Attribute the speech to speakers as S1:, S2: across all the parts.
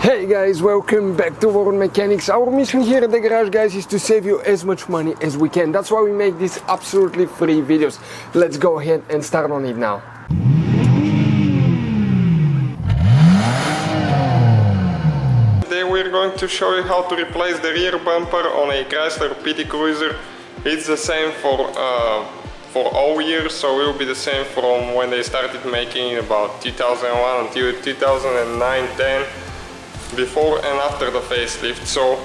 S1: Hey guys, welcome back to World Mechanics. Our mission here at the garage, guys, is to save you as much money as we can. That's why we make these absolutely free videos. Let's go ahead and start on it now. Today we're going to show you how to replace the rear bumper on a Chrysler PT Cruiser. It's the same for all years, so it will be the same from when they started making about 2001 until 2009-10. Before and after the facelift. So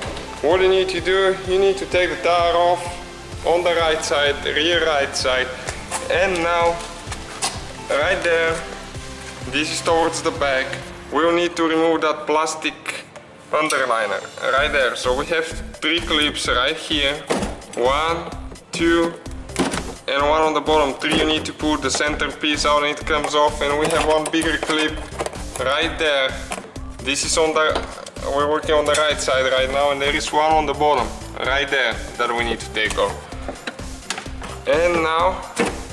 S1: what you need to do, you need to take the tire off on the right side, rear right side, and now right there, this is towards the back, we'll need to remove that plastic underliner right there. So we have 3 clips right here, 1, 2 and 1 on the bottom. 3 you need to put the center piece out and it comes off, and we have 1 bigger clip right there. This is we're working on the right side right now, and there is 1 on the bottom, right there, that we need to take off. And now,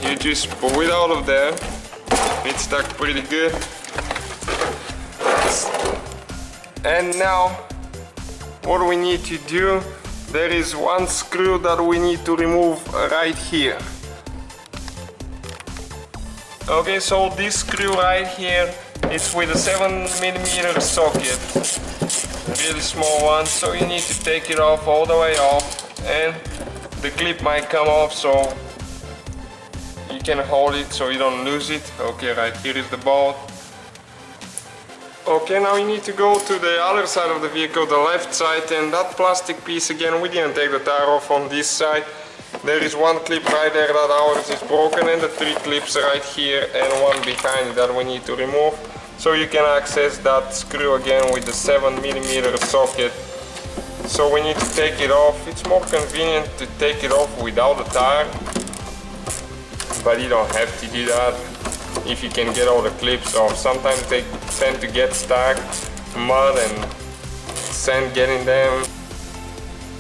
S1: you just pull it out of there. It's stuck pretty good. And now, what we need to do, there is 1 screw that we need to remove right here. Okay, so this screw right here, it's with a 7mm socket, really small one, so you need to take it off all the way off, and the clip might come off, so you can hold it so you don't lose it. Okay, right here is the bolt. Okay, now you need to go to the other side of the vehicle, the left side, and that plastic piece again, we didn't take the tire off on this side. There is 1 clip right there that ours is broken, and the 3 clips right here and 1 behind that we need to remove. So you can access that screw again with the 7mm socket. So we need to take it off. It's more convenient to take it off without the tire, but you don't have to do that if you can get all the clips off. Sometimes they tend to get stuck, mud and sand getting them.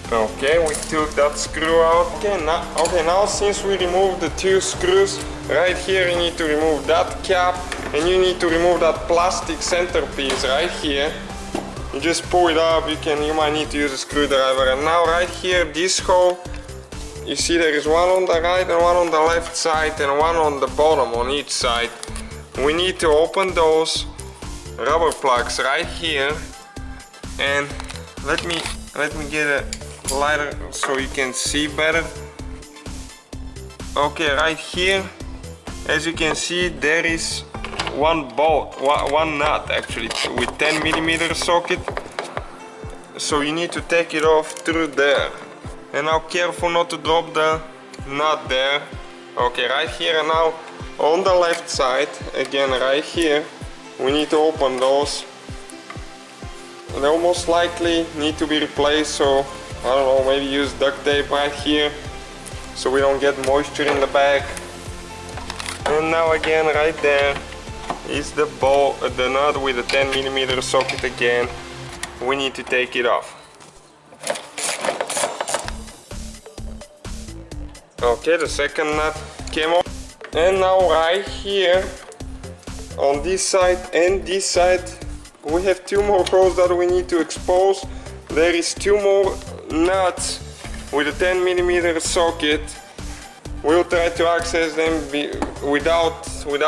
S1: Okay, we took that screw out. Okay, now since we removed the 2 screws, right here you need to remove that cap, and you need to remove that plastic centerpiece right here. You just pull it up, you might need to use a screwdriver. And now right here, this hole, you see there is 1 on the right and 1 on the left side and 1 on the bottom on each side. We need to open those rubber plugs right here, and let me get a lighter so you can see better. Okay, right here, as you can see, there is 1 bolt, 1 nut actually, with 10mm socket. So you need to take it off through there. And now careful not to drop the nut there. Okay, right here, and now on the left side, again right here, we need to open those. They'll most likely need to be replaced, so I don't know, maybe use duct tape right here so we don't get moisture in the back. And now again right there is the nut with the 10mm socket again. We need to take it off. Okay, the second nut came off. And now right here on this side and this side, we have 2 more holes that we need to expose. There is 2 more nuts with a 10mm socket. We'll try to access them without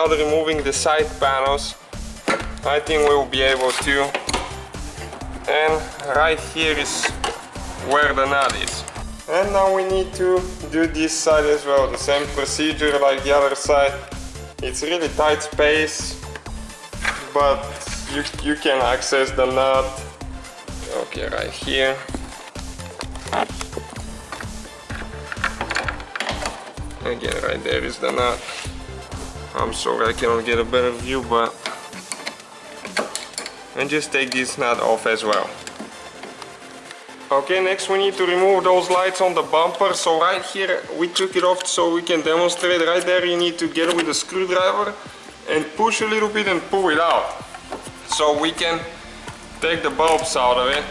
S1: removing the side panels. I think we will be able to. And right here is where the nut is. And now we need to do this side as well, the same procedure like the other side. It's really tight space, but you can access the nut. Okay, right here. Again, right there is the nut. I'm sorry I cannot get a better view, but... And just take this nut off as well. Okay, next we need to remove those lights on the bumper. So right here we took it off so we can demonstrate. Right there you need to get with a screwdriver and push a little bit and pull it out, so we can take the bulbs out of it.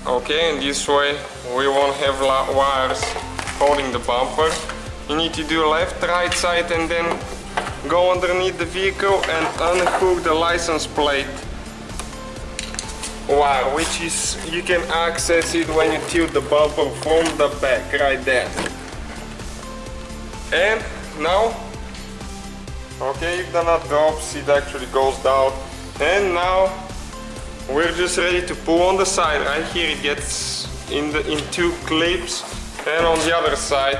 S1: Okay, and this way we won't have wires holding the bumper. You need to do left, right side, and then go underneath the vehicle and unhook the license plate wire, which is, you can access it when you tilt the bumper from the back, right there. And now, okay, if the nut drops, it actually goes down. And now we're just ready to pull on the side. Right here it gets in two clips, and on the other side,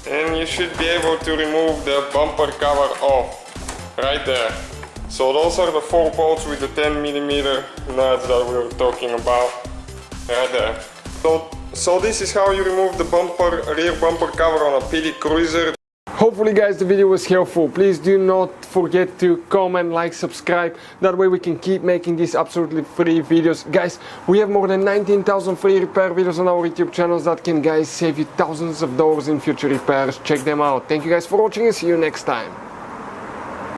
S1: and you should be able to remove the bumper cover off right there. So those are the 4 bolts with the 10mm nuts that we were talking about right there. So this is how you remove the rear bumper cover on a PT Cruiser. Hopefully guys the video was helpful. Please do not forget to comment, like, subscribe. That way we can keep making these absolutely free videos. Guys, we have more than 19,000 free repair videos on our YouTube channels that can guys save you thousands of dollars in future repairs. Check them out. Thank you guys for watching and see you next time.